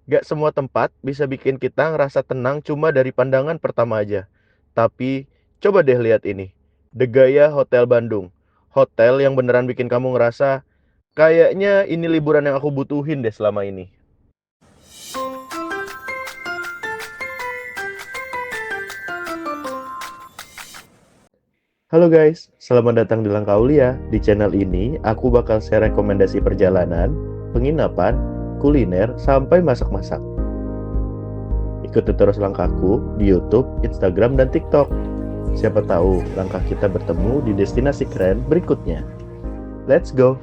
Gak semua tempat bisa bikin kita ngerasa tenang cuma dari pandangan pertama aja. Tapi coba deh lihat ini. The Gaya Hotel Bandung. Hotel yang beneran bikin kamu ngerasa kayaknya ini liburan yang aku butuhin deh selama ini. Halo guys, selamat datang di Langkah Aulia. Di channel ini, aku bakal share rekomendasi perjalanan, penginapan, kuliner, sampai masak-masak. Ikuti terus langkahku di YouTube, Instagram, dan TikTok. Siapa tahu langkah kita bertemu di destinasi keren berikutnya. Let's go!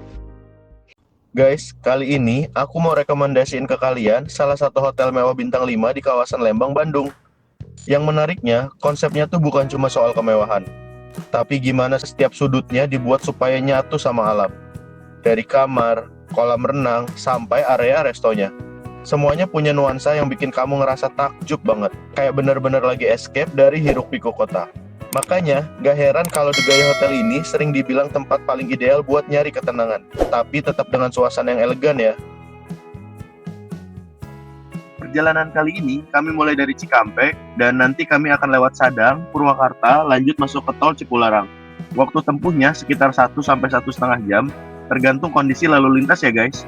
Guys, kali ini aku mau rekomendasiin ke kalian salah satu hotel mewah bintang 5 di kawasan Lembang, Bandung. Yang menariknya, konsepnya tuh bukan cuma soal kemewahan, tapi gimana setiap sudutnya dibuat supaya nyatu sama alam. Dari kamar, kolam renang, sampai area restonya. Semuanya punya nuansa yang bikin kamu ngerasa takjub banget. Kayak bener-bener lagi escape dari hiruk-pikuk kota. Makanya, gak heran kalau The Gaya Hotel ini sering dibilang tempat paling ideal buat nyari ketenangan. Tapi tetap dengan suasana yang elegan ya. Perjalanan kali ini kami mulai dari Cikampek dan nanti kami akan lewat Sadang, Purwakarta, lanjut masuk ke tol Cipularang. Waktu tempuhnya sekitar 1 sampai 1,5 jam, tergantung kondisi lalu lintas ya guys.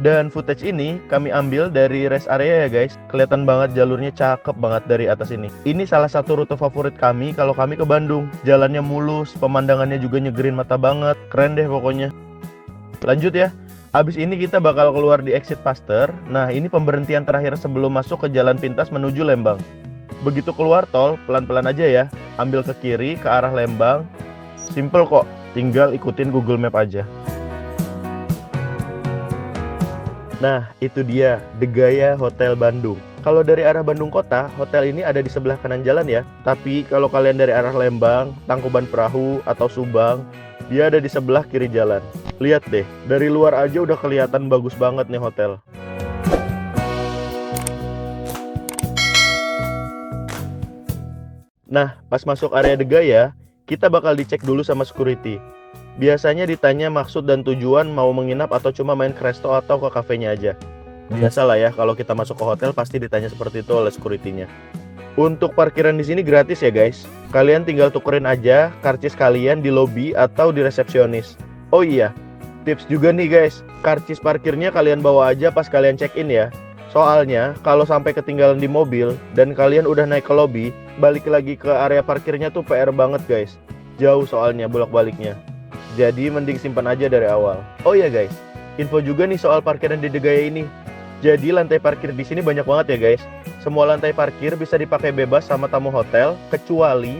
Dan footage ini kami ambil dari rest area ya guys. Kelihatan banget jalurnya cakep banget dari atas ini. Ini salah satu rute favorit kami kalau kami ke Bandung. Jalannya mulus, pemandangannya juga nyegerin mata banget. Keren deh pokoknya. Lanjut ya. Abis ini kita bakal keluar di exit Pasteur. Nah ini pemberhentian terakhir sebelum masuk ke jalan pintas menuju Lembang. Begitu keluar tol, pelan-pelan aja ya. Ambil ke kiri ke arah Lembang. Simple kok, tinggal ikutin Google Map aja. Nah, itu dia, The Gaya Hotel Bandung. Kalau dari arah Bandung Kota, hotel ini ada di sebelah kanan jalan ya. Tapi kalau kalian dari arah Lembang, Tangkuban Perahu, atau Subang, dia ada di sebelah kiri jalan. Lihat deh, dari luar aja udah kelihatan bagus banget nih hotel. Nah, pas masuk area The Gaya, kita bakal dicek dulu sama security. Biasanya ditanya maksud dan tujuan mau menginap atau cuma main ke resto atau ke kafenya aja. Biasalah ya kalau kita masuk ke hotel pasti ditanya seperti itu oleh security-nya. Untuk parkiran di sini gratis ya guys. Kalian tinggal tukerin aja karcis kalian di lobby atau di resepsionis. Oh iya, tips juga nih guys. Karcis parkirnya kalian bawa aja pas kalian check-in ya. Soalnya kalau sampai ketinggalan di mobil dan kalian udah naik ke lobby, balik lagi ke area parkirnya tuh PR banget guys. Jauh soalnya bolak-baliknya. Jadi mending simpan aja dari awal. Oh iya guys, info juga nih soal parkiran di The Gaya ini. Jadi lantai parkir di sini banyak banget ya guys. Semua lantai parkir bisa dipakai bebas sama tamu hotel, kecuali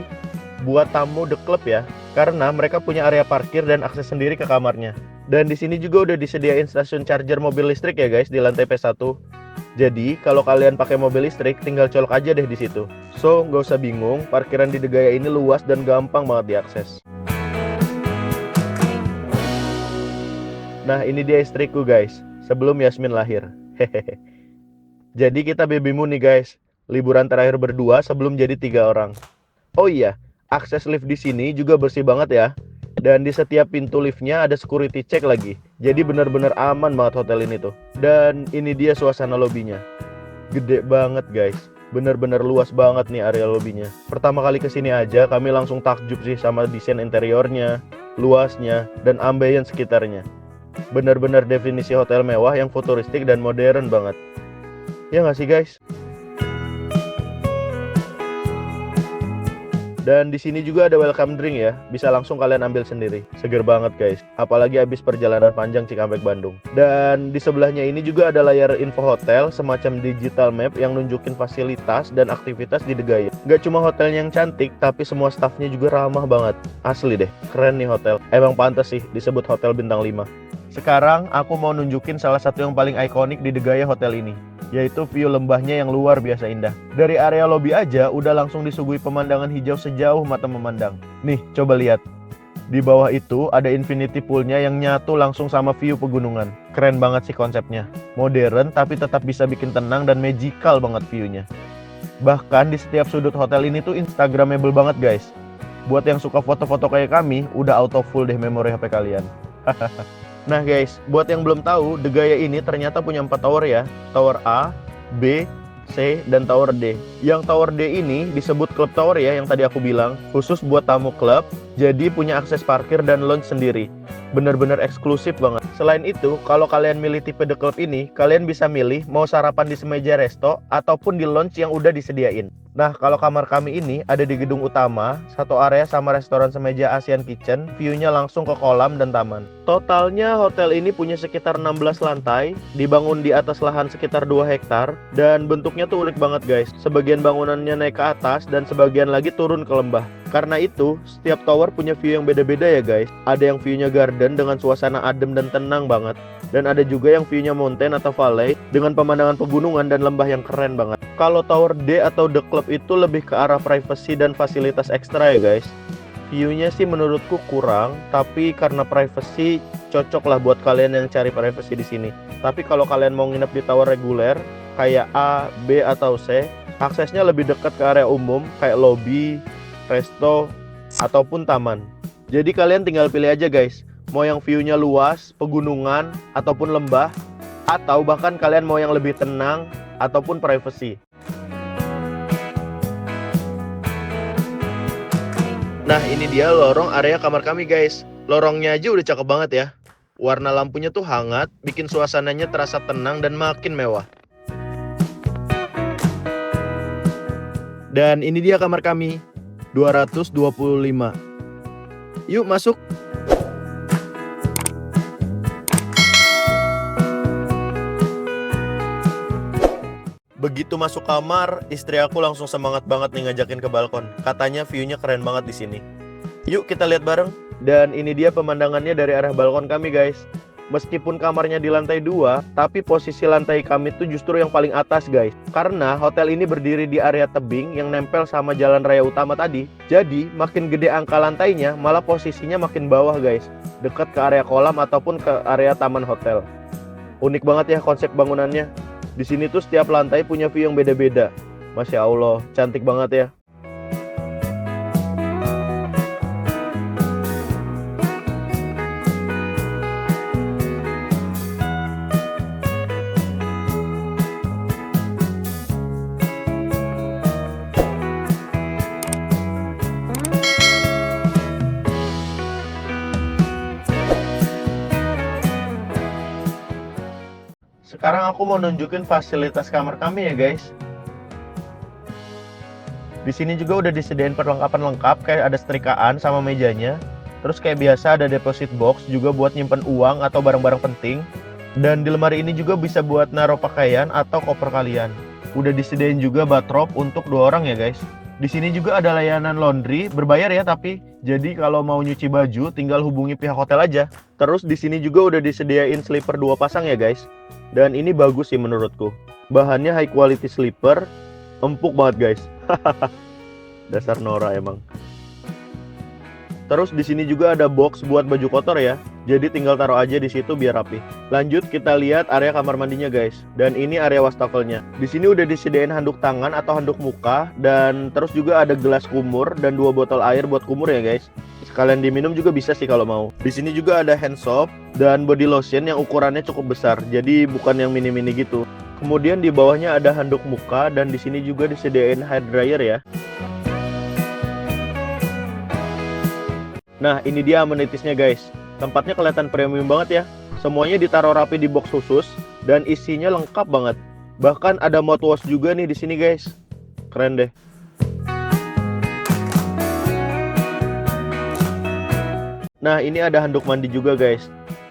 buat tamu The Club ya. Karena mereka punya area parkir dan akses sendiri ke kamarnya. Dan di sini juga udah disediain stasiun charger mobil listrik ya guys di lantai P1. Jadi kalau kalian pakai mobil listrik, tinggal colok aja deh di situ. So nggak usah bingung, parkiran di The Gaya ini luas dan gampang banget diakses. Nah ini dia istriku guys, sebelum Yasmin lahir. Hehehe. Jadi kita baby moon nih guys, liburan terakhir berdua sebelum jadi 3 orang. Oh iya, akses lift di sini juga bersih banget ya. Dan di setiap pintu liftnya ada security check lagi. Jadi benar-benar aman banget hotel ini tuh. Dan ini dia suasana lobbynya. Gede banget guys, benar-benar luas banget nih area lobbynya. Pertama kali kesini aja kami langsung takjub sih sama desain interiornya, luasnya, dan ambience sekitarnya. Benar-benar definisi hotel mewah yang futuristik dan modern banget. Ya nggak sih guys? Dan di sini juga ada welcome drink ya, bisa langsung kalian ambil sendiri. Seger banget guys, apalagi habis perjalanan panjang Cikampek Bandung. Dan di sebelahnya ini juga ada layar info hotel, semacam digital map yang nunjukin fasilitas dan aktivitas di The Gaya. Gak cuma hotelnya yang cantik, tapi semua staffnya juga ramah banget. Asli deh, keren nih hotel. Emang pantas sih disebut hotel bintang 5. Sekarang aku mau nunjukin salah satu yang paling ikonik di The Gaya Hotel ini, yaitu view lembahnya yang luar biasa indah. Dari area lobi aja udah langsung disuguhi pemandangan hijau sejauh mata memandang. Nih, coba lihat. Di bawah itu ada infinity poolnya yang nyatu langsung sama view pegunungan. Keren banget sih konsepnya. Modern tapi tetap bisa bikin tenang dan magical banget viewnya. Bahkan di setiap sudut hotel ini tuh instagramable banget guys. Buat yang suka foto-foto kayak kami, udah auto full deh memori HP kalian. Nah guys, buat yang belum tahu, The Gaia ini ternyata punya 4 tower ya. Tower A, B, C, dan Tower D. Yang Tower D ini disebut Club Tower ya, yang tadi aku bilang. Khusus buat tamu klub, jadi punya akses parkir dan lounge sendiri. Bener-bener eksklusif banget. Selain itu, kalau kalian milih tipe The Club ini, kalian bisa milih mau sarapan di semeja resto ataupun di lounge yang udah disediain. Nah, kalau kamar kami ini ada di gedung utama, satu area sama restoran semeja Asian Kitchen, view-nya langsung ke kolam dan taman. Totalnya hotel ini punya sekitar 16 lantai, dibangun di atas lahan sekitar 2 hektar, dan bentuknya tuh unik banget guys. Sebagian bangunannya naik ke atas dan sebagian lagi turun ke lembah. Karena itu, setiap tower punya view yang beda-beda ya guys. Ada yang view-nya garden dengan suasana adem dan tenang banget. Dan ada juga yang view-nya mountain atau valley dengan pemandangan pegunungan dan lembah yang keren banget. Kalau Tower D atau The Club itu lebih ke arah privacy dan fasilitas ekstra ya guys. View-nya sih menurutku kurang, tapi karena privacy cocok lah buat kalian yang cari privacy di sini. Tapi kalau kalian mau nginep di tower reguler kayak A, B atau C, aksesnya lebih dekat ke area umum kayak lobby, resto, ataupun taman. Jadi kalian tinggal pilih aja guys, mau yang view-nya luas, pegunungan, ataupun lembah, atau bahkan kalian mau yang lebih tenang, ataupun privacy. Nah ini dia lorong area kamar kami guys. Lorongnya aja udah cakep banget ya. Warna lampunya tuh hangat, bikin suasananya terasa tenang dan makin mewah. Dan ini dia kamar kami, 225. Yuk masuk. Begitu masuk kamar, istri aku langsung semangat banget nih ngajakin ke balkon. Katanya view-nya keren banget di sini. Yuk kita lihat bareng. Dan ini dia pemandangannya dari arah balkon kami guys. Meskipun kamarnya di lantai 2, tapi posisi lantai kami tuh justru yang paling atas guys. Karena hotel ini berdiri di area tebing yang nempel sama jalan raya utama tadi. Jadi makin gede angka lantainya, malah posisinya makin bawah guys. Dekat ke area kolam ataupun ke area taman hotel. Unik banget ya konsep bangunannya. Di sini tuh setiap lantai punya view yang beda-beda. Masya Allah, cantik banget ya. Sekarang aku mau nunjukin fasilitas kamar kami ya guys. Di sini juga udah disediain perlengkapan lengkap kayak ada setrikaan sama mejanya. Terus kayak biasa ada deposit box juga buat nyimpen uang atau barang-barang penting. Dan di lemari ini juga bisa buat naruh pakaian atau koper kalian. Udah disediain juga bathrobe untuk 2 orang ya guys. Di sini juga ada layanan laundry, berbayar ya tapi. Jadi kalau mau nyuci baju tinggal hubungi pihak hotel aja. Terus di sini juga udah disediain slipper 2 pasang ya guys. Dan ini bagus sih menurutku. Bahannya high quality slipper, empuk banget guys. Dasar Nora emang. Terus di sini juga ada box buat baju kotor ya. Jadi tinggal taruh aja di situ biar rapi. Lanjut kita lihat area kamar mandinya guys. Dan ini area wastafelnya. Di sini udah disediain handuk tangan atau handuk muka dan terus juga ada gelas kumur dan 2 botol air buat kumur ya guys. Sekalian diminum juga bisa sih kalau mau. Di sini juga ada hand soap dan body lotion yang ukurannya cukup besar. Jadi bukan yang mini-mini gitu. Kemudian di bawahnya ada handuk muka dan di sini juga disediain hair dryer ya. Nah, ini dia amenitisnya guys. Tempatnya kelihatan premium banget ya. Semuanya ditaruh rapi di box khusus dan isinya lengkap banget. Bahkan ada mouthwash juga nih di sini guys. Keren deh. Nah, ini ada handuk mandi juga guys.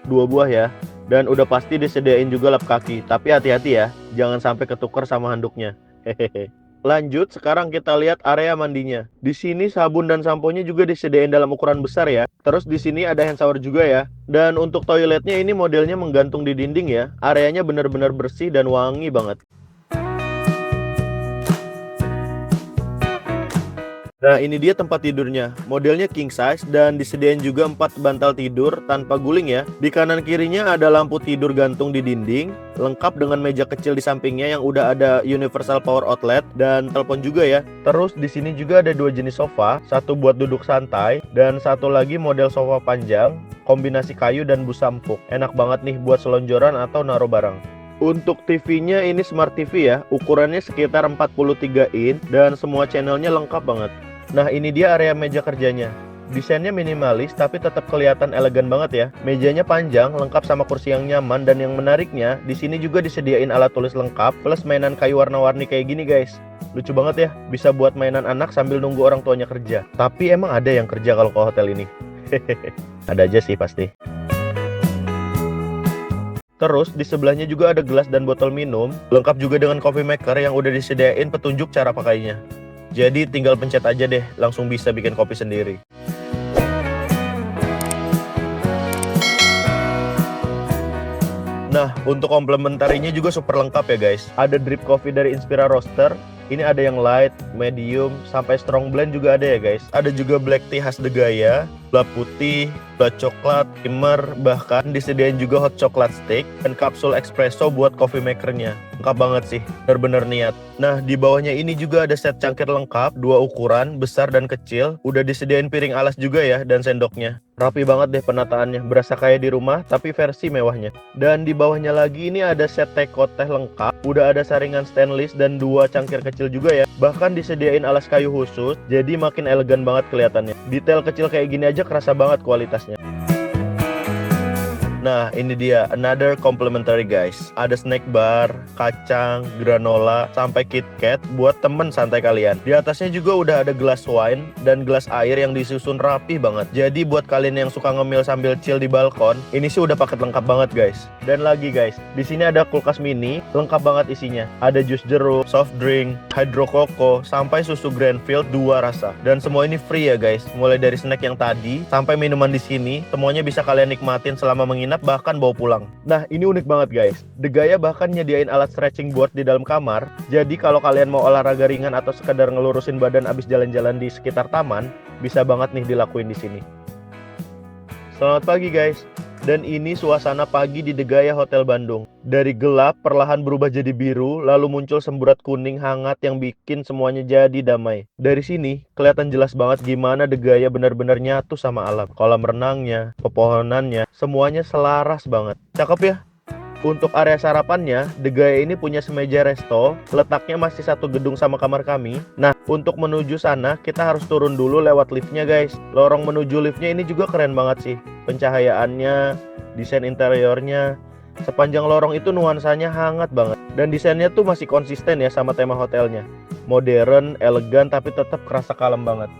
2 buah ya. Dan udah pasti disediain juga lap kaki. Tapi hati-hati ya, jangan sampai ketukar sama handuknya. Hehehe. Lanjut, sekarang kita lihat area mandinya. Di sini sabun dan sampo-nya juga disediain dalam ukuran besar ya. Terus di sini ada hand shower juga ya. Dan untuk toiletnya ini modelnya menggantung di dinding ya. Areanya benar-benar bersih dan wangi banget. Nah, ini dia tempat tidurnya. Modelnya king size dan disediain juga 4 bantal tidur tanpa guling ya. Di kanan kirinya ada lampu tidur gantung di dinding, lengkap dengan meja kecil di sampingnya yang udah ada universal power outlet dan telepon juga ya. Terus di sini juga ada 2 jenis sofa, satu buat duduk santai dan satu lagi model sofa panjang, kombinasi kayu dan busa empuk. Enak banget nih buat selonjoran atau naruh barang. Untuk TV-nya ini Smart TV ya, ukurannya sekitar 43 in dan semua channelnya lengkap banget. Nah, ini dia area meja kerjanya. Desainnya minimalis tapi tetap kelihatan elegan banget ya. Mejanya panjang, lengkap sama kursi yang nyaman, dan yang menariknya di sini juga disediain alat tulis lengkap plus mainan kayu warna-warni kayak gini guys. Lucu banget ya, bisa buat mainan anak sambil nunggu orang tuanya kerja. Tapi emang ada yang kerja kalau ke hotel ini? Ada aja sih pasti. Terus di sebelahnya juga ada gelas dan botol minum, lengkap juga dengan coffee maker yang udah disediain petunjuk cara pakainya. Jadi tinggal pencet aja deh, langsung bisa bikin kopi sendiri. Nah, untuk komplementarinya juga super lengkap ya guys. Ada drip coffee dari Inspira Roaster. Ini ada yang light, medium, sampai strong blend juga ada ya guys. Ada juga black tea khas Degaya, black putih, black coklat, creamer, bahkan disediain juga hot chocolate stick dan kapsul espresso buat coffee makernya. Lengkap banget sih, bener-bener niat. Nah, di bawahnya ini juga ada set cangkir lengkap, 2 ukuran, besar dan kecil. Udah disediain piring alas juga ya, dan sendoknya. Rapi banget deh penataannya, berasa kayak di rumah tapi versi mewahnya. Dan di bawahnya lagi ini ada set teko teh lengkap, udah ada saringan stainless dan 2 cangkir kecil juga ya. Bahkan disediain alas kayu khusus, jadi makin elegan banget kelihatannya. Detail kecil kayak gini aja kerasa banget kualitasnya. Nah, ini dia another complimentary guys. Ada snack bar, kacang, granola, sampai KitKat buat temen santai kalian. Di atasnya juga udah ada gelas wine dan gelas air yang disusun rapi banget. Jadi buat kalian yang suka ngemil sambil chill di balkon, ini sih udah paket lengkap banget guys. Dan lagi guys, di sini ada kulkas mini, lengkap banget isinya. Ada jus jeruk, soft drink, hydro koko, sampai susu Grandfield 2 rasa. Dan semua ini free ya guys. Mulai dari snack yang tadi sampai minuman di sini, semuanya bisa kalian nikmatin selama menginap, bahkan bawa pulang. Nah, ini unik banget guys. Degaya bahkan nyediain alat stretching board di dalam kamar. Jadi kalau kalian mau olahraga ringan atau sekedar ngelurusin badan abis jalan-jalan di sekitar taman, bisa banget nih dilakuin di sini. Selamat pagi guys. Dan ini suasana pagi di Degaya Hotel Bandung. Dari gelap perlahan berubah jadi biru, lalu muncul semburat kuning hangat yang bikin semuanya jadi damai. Dari sini kelihatan jelas banget gimana Degaya benar-benar nyatu sama alam. Kolam renangnya, pepohonannya, semuanya selaras banget. Cakep ya? Untuk area sarapannya, Degaya ini punya semeja resto, letaknya masih satu gedung sama kamar kami. Nah, untuk menuju sana, kita harus turun dulu lewat liftnya guys. Lorong menuju liftnya ini juga keren banget sih. Pencahayaannya, desain interiornya, sepanjang lorong itu nuansanya hangat banget. Dan desainnya tuh masih konsisten ya sama tema hotelnya. Modern, elegan, tapi tetap kerasa kalem banget.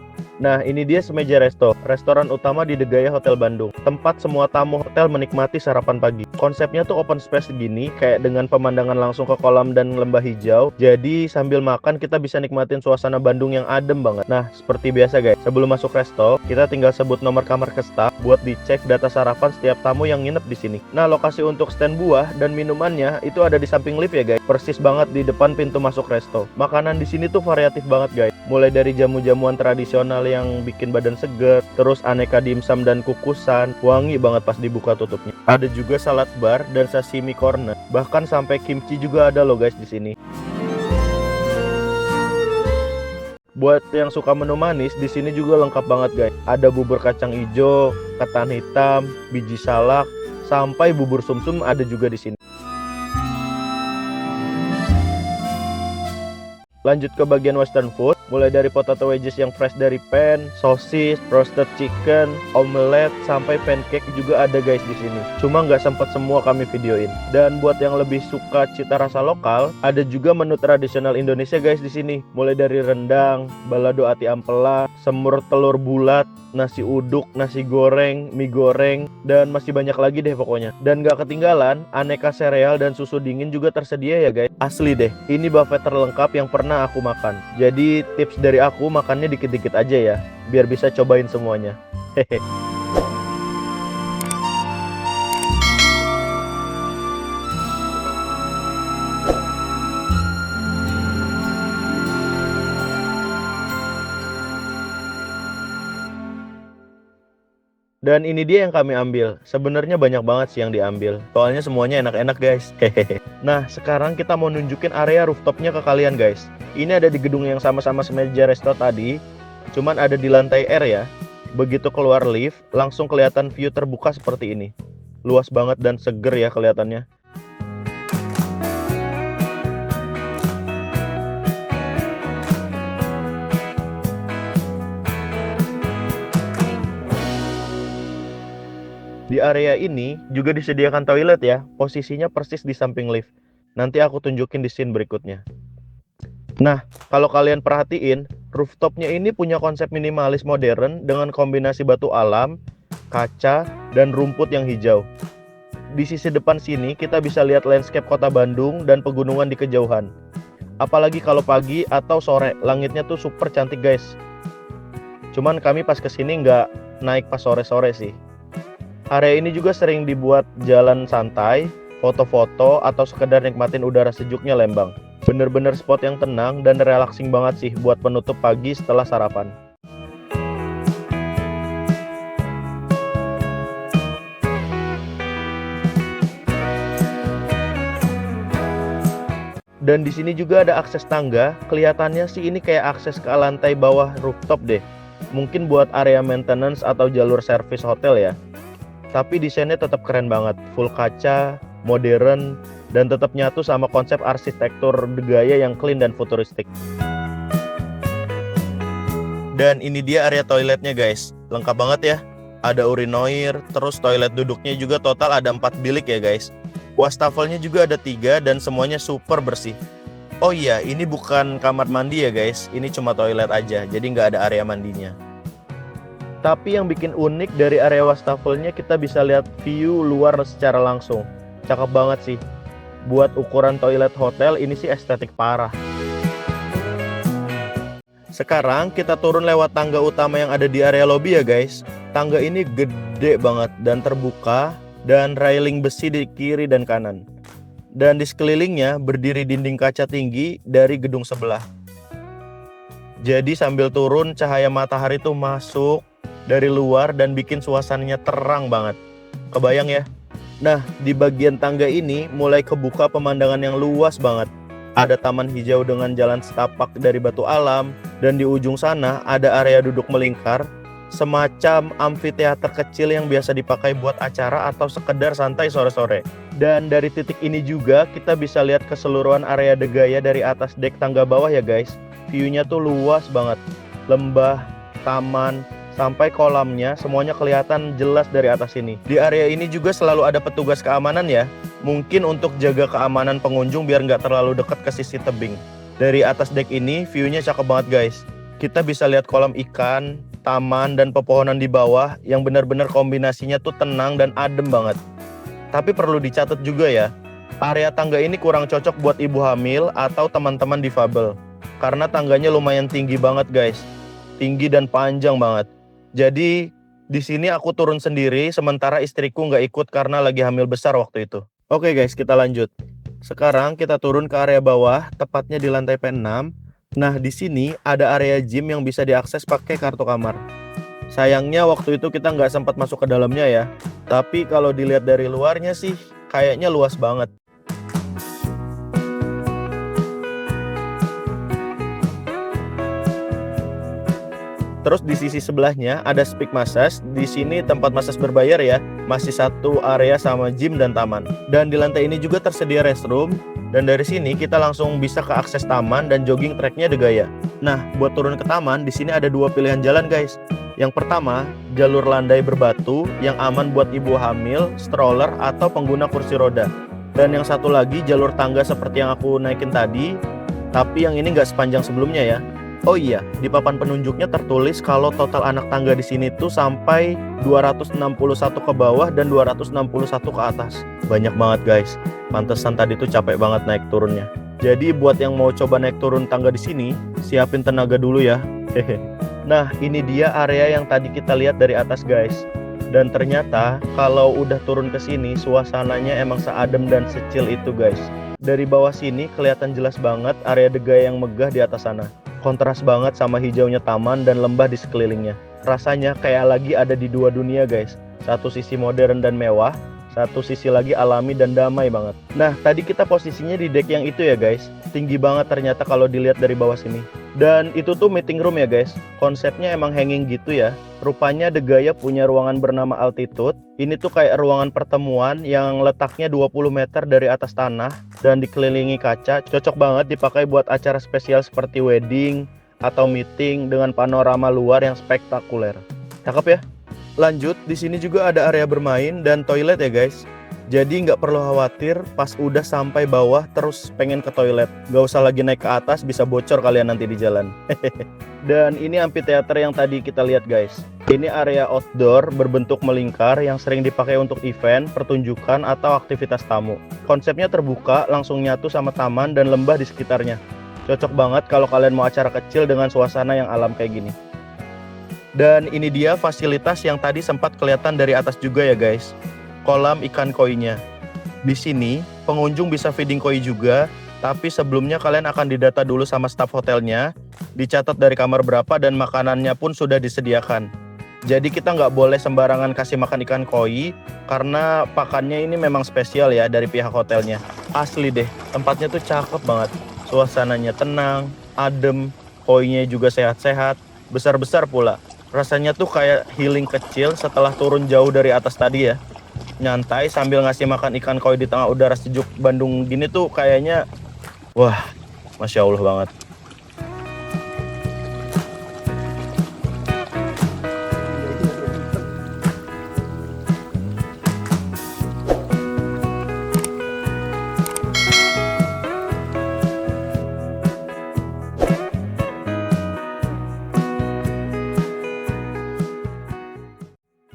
Nah, ini dia semeja resto, restoran utama di Degaya Hotel Bandung. Tempat semua tamu hotel menikmati sarapan pagi. Konsepnya tuh open space gini, kayak dengan pemandangan langsung ke kolam dan lembah hijau. Jadi sambil makan kita bisa nikmatin suasana Bandung yang adem banget. Nah, seperti biasa guys, sebelum masuk resto, kita tinggal sebut nomor kamar ke staff buat dicek data sarapan setiap tamu yang nginep di sini. Nah, lokasi untuk stand buah dan minumannya itu ada di samping lift ya guys. Persis banget di depan pintu masuk resto. Makanan di sini tuh variatif banget guys. Mulai dari jamu-jamuan tradisional yang bikin badan seger, terus aneka dimsum dan kukusan, wangi banget pas dibuka tutupnya. Ada juga salad bar dan sashimi corner, bahkan sampai kimchi juga ada loh guys di sini. Buat yang suka menu manis, di sini juga lengkap banget guys. Ada bubur kacang hijau, ketan hitam, biji salak, sampai bubur sumsum ada juga di sini. Lanjut ke bagian western food, mulai dari potato wedges yang fresh dari pan, sosis, roasted chicken, omelet, sampai pancake juga ada guys di sini. Cuma nggak sempat semua kami videoin. Dan buat yang lebih suka cita rasa lokal, ada juga menu tradisional Indonesia guys di sini. Mulai dari rendang, balado ati ampela, semur telur bulat, nasi uduk, nasi goreng, mie goreng, dan masih banyak lagi deh pokoknya. Dan gak ketinggalan, aneka sereal dan susu dingin juga tersedia ya guys. Asli deh, ini buffet terlengkap yang pernah aku makan. Jadi tips dari aku, makannya dikit-dikit aja ya, biar bisa cobain semuanya. Hehe. Dan ini dia yang kami ambil. Sebenarnya banyak banget sih yang diambil. Soalnya semuanya enak-enak guys. Hehehe. Nah, sekarang kita mau nunjukin area rooftopnya ke kalian guys. Ini ada di gedung yang sama-sama semeja resto tadi. Cuman ada di lantai R ya. Begitu keluar lift, langsung kelihatan view terbuka seperti ini. Luas banget dan seger ya kelihatannya. Di area ini juga disediakan toilet ya, posisinya persis di samping lift. Nanti aku tunjukin di scene berikutnya. Nah, kalau kalian perhatiin, rooftopnya ini punya konsep minimalis modern dengan kombinasi batu alam, kaca, dan rumput yang hijau. Di sisi depan sini kita bisa lihat landscape kota Bandung dan pegunungan di kejauhan. Apalagi kalau pagi atau sore, langitnya tuh super cantik guys. Cuman kami pas kesini nggak naik pas sore-sore sih. Area ini juga sering dibuat jalan santai, foto-foto, atau sekedar nikmatin udara sejuknya Lembang. Bener-bener spot yang tenang dan relaxing banget sih buat penutup pagi setelah sarapan. Dan di sini juga ada akses tangga. Kelihatannya sih ini kayak akses ke lantai bawah rooftop deh. Mungkin buat area maintenance atau jalur service hotel ya. Tapi desainnya tetap keren banget, full kaca, modern, dan tetap nyatu sama konsep arsitektur gaya yang clean dan futuristik. Dan ini dia area toiletnya guys, lengkap banget ya. Ada urinoir, terus toilet duduknya juga total ada 4 bilik ya guys. Wastafelnya juga ada 3 dan semuanya super bersih. Oh iya, ini bukan kamar mandi ya guys, ini cuma toilet aja, jadi nggak ada area mandinya. Tapi yang bikin unik dari area wastafelnya kita bisa lihat view luar secara langsung. Cakep banget sih. Buat ukuran toilet hotel ini sih estetik parah. Sekarang kita turun lewat tangga utama yang ada di area lobby ya guys. Tangga ini gede banget dan terbuka dan railing besi di kiri dan kanan. Dan di sekelilingnya berdiri dinding kaca tinggi dari gedung sebelah. Jadi sambil turun cahaya matahari tuh masuk dari luar dan bikin suasananya terang banget. Kebayang ya? Nah, di bagian tangga ini mulai kebuka pemandangan yang luas banget. Ada taman hijau dengan jalan setapak dari batu alam, dan di ujung sana ada area duduk melingkar, semacam amfiteater kecil yang biasa dipakai buat acara atau sekedar santai sore-sore. Dan dari titik ini juga kita bisa lihat keseluruhan area De Gaya dari atas dek tangga bawah ya guys. View-nya tuh luas banget. Lembah, taman, sampai kolamnya semuanya kelihatan jelas dari atas sini. Di area ini juga selalu ada petugas keamanan ya. Mungkin untuk jaga keamanan pengunjung biar nggak terlalu dekat ke sisi tebing. Dari atas dek ini view-nya cakep banget guys. Kita bisa lihat kolam ikan, taman, dan pepohonan di bawah yang benar-benar kombinasinya tuh tenang dan adem banget. Tapi perlu dicatat juga ya, area tangga ini kurang cocok buat ibu hamil atau teman-teman difabel. Karena tangganya lumayan tinggi banget guys. Tinggi dan panjang banget. Jadi di sini aku turun sendiri, sementara istriku nggak ikut karena lagi hamil besar waktu itu. Oke guys, kita lanjut. Sekarang kita turun ke area bawah, tepatnya di lantai P6. Nah di sini ada area gym yang bisa diakses pakai kartu kamar. Sayangnya waktu itu kita nggak sempat masuk ke dalamnya ya. Tapi kalau dilihat dari luarnya sih, kayaknya luas banget. Terus di sisi sebelahnya ada Speak Massage. Di sini tempat massage berbayar ya. Masih satu area sama gym dan taman. Dan di lantai ini juga tersedia restroom. Dan dari sini kita langsung bisa ke akses taman dan jogging tracknya De Gaya. Nah, buat turun ke taman, di sini ada 2 pilihan jalan guys. Yang pertama, jalur landai berbatu yang aman buat ibu hamil, stroller, atau pengguna kursi roda. Dan yang satu lagi jalur tangga seperti yang aku naikin tadi. Tapi yang ini nggak sepanjang sebelumnya ya. Oh iya, di papan penunjuknya tertulis kalau total anak tangga di sini tuh sampai 261 ke bawah dan 261 ke atas. Banyak banget guys. Pantesan tadi tuh capek banget naik turunnya. Jadi buat yang mau coba naik turun tangga di sini, siapin tenaga dulu ya. Nah, ini dia area yang tadi kita lihat dari atas guys. Dan ternyata kalau udah turun ke sini, suasananya emang seadem dan secil itu guys. Dari bawah sini kelihatan jelas banget area De Gaya yang megah di atas sana. Kontras banget sama hijaunya taman dan lembah di sekelilingnya. Rasanya kayak lagi ada di dua dunia guys. Satu sisi modern dan mewah, satu sisi lagi alami dan damai banget. Nah, tadi kita posisinya di deck yang itu ya guys. Tinggi banget ternyata kalau dilihat dari bawah sini. Dan itu tuh meeting room ya guys. Konsepnya emang hanging gitu ya. Rupanya The Gaia punya ruangan bernama Altitude. Ini tuh kayak ruangan pertemuan yang letaknya 20 meter dari atas tanah dan dikelilingi kaca. Cocok banget dipakai buat acara spesial seperti wedding atau meeting dengan panorama luar yang spektakuler. Cakep ya? Lanjut, di sini juga ada area bermain dan toilet ya guys. Jadi nggak perlu khawatir pas udah sampai bawah terus pengen ke toilet. Nggak usah lagi naik ke atas, bisa bocor kalian nanti di jalan. Dan ini amphitheater yang tadi kita lihat guys. Ini area outdoor berbentuk melingkar yang sering dipakai untuk event, pertunjukan, atau aktivitas tamu. Konsepnya terbuka, langsung nyatu sama taman dan lembah di sekitarnya. Cocok banget kalau kalian mau acara kecil dengan suasana yang alam kayak gini. Dan ini dia fasilitas yang tadi sempat kelihatan dari atas juga ya guys. Kolam ikan koinya. Di sini pengunjung bisa feeding koi juga, tapi sebelumnya kalian akan didata dulu sama staf hotelnya, dicatat dari kamar berapa dan makanannya pun sudah disediakan. Jadi kita nggak boleh sembarangan kasih makan ikan koi, karena pakannya ini memang spesial ya dari pihak hotelnya. Asli deh, tempatnya tuh cakep banget. Suasananya tenang, adem, koinya juga sehat-sehat, besar-besar pula. Rasanya tuh kayak healing kecil setelah turun jauh dari atas tadi ya. Nyantai sambil ngasih makan ikan koi di tengah udara sejuk Bandung gini tuh kayaknya wah, Masya Allah banget.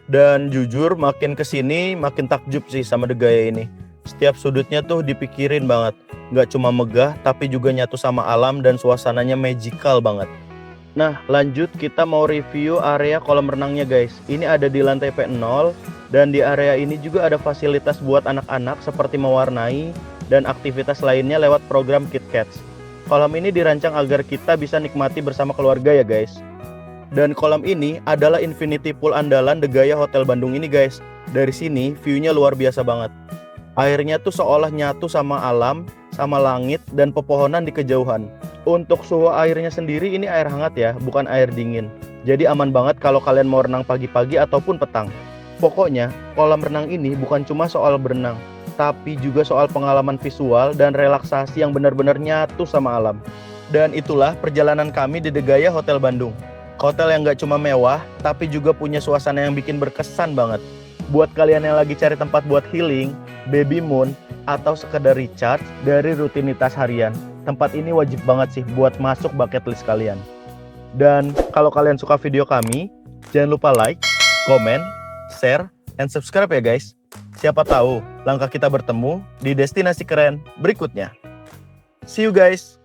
Dan jujur makin kesini makin takjub sih sama The Gaia ini. Setiap sudutnya tuh dipikirin banget. Nggak cuma megah tapi juga nyatu sama alam dan suasananya magical banget. Nah lanjut kita mau review area kolam renangnya guys. Ini ada di lantai P0 dan di area ini juga ada fasilitas buat anak-anak seperti mewarnai dan aktivitas lainnya lewat program KitKats. Kolam ini dirancang agar kita bisa nikmati bersama keluarga ya guys. Dan kolam ini adalah infinity pool andalan The Gaia Hotel Bandung ini guys. Dari sini view-nya luar biasa banget. Airnya tuh seolah nyatu sama alam, sama langit dan pepohonan di kejauhan. Untuk suhu airnya sendiri ini air hangat ya, bukan air dingin. Jadi aman banget kalau kalian mau renang pagi-pagi ataupun petang. Pokoknya kolam renang ini bukan cuma soal berenang, tapi juga soal pengalaman visual dan relaksasi yang benar-benar nyatu sama alam. Dan itulah perjalanan kami di The Gaia Hotel Bandung. Hotel yang gak cuma mewah, tapi juga punya suasana yang bikin berkesan banget. Buat kalian yang lagi cari tempat buat healing, baby moon, atau sekedar recharge dari rutinitas harian, tempat ini wajib banget sih buat masuk bucket list kalian. Dan kalau kalian suka video kami, jangan lupa like, comment, share, and subscribe ya guys. Siapa tahu langkah kita bertemu di destinasi keren berikutnya. See you guys!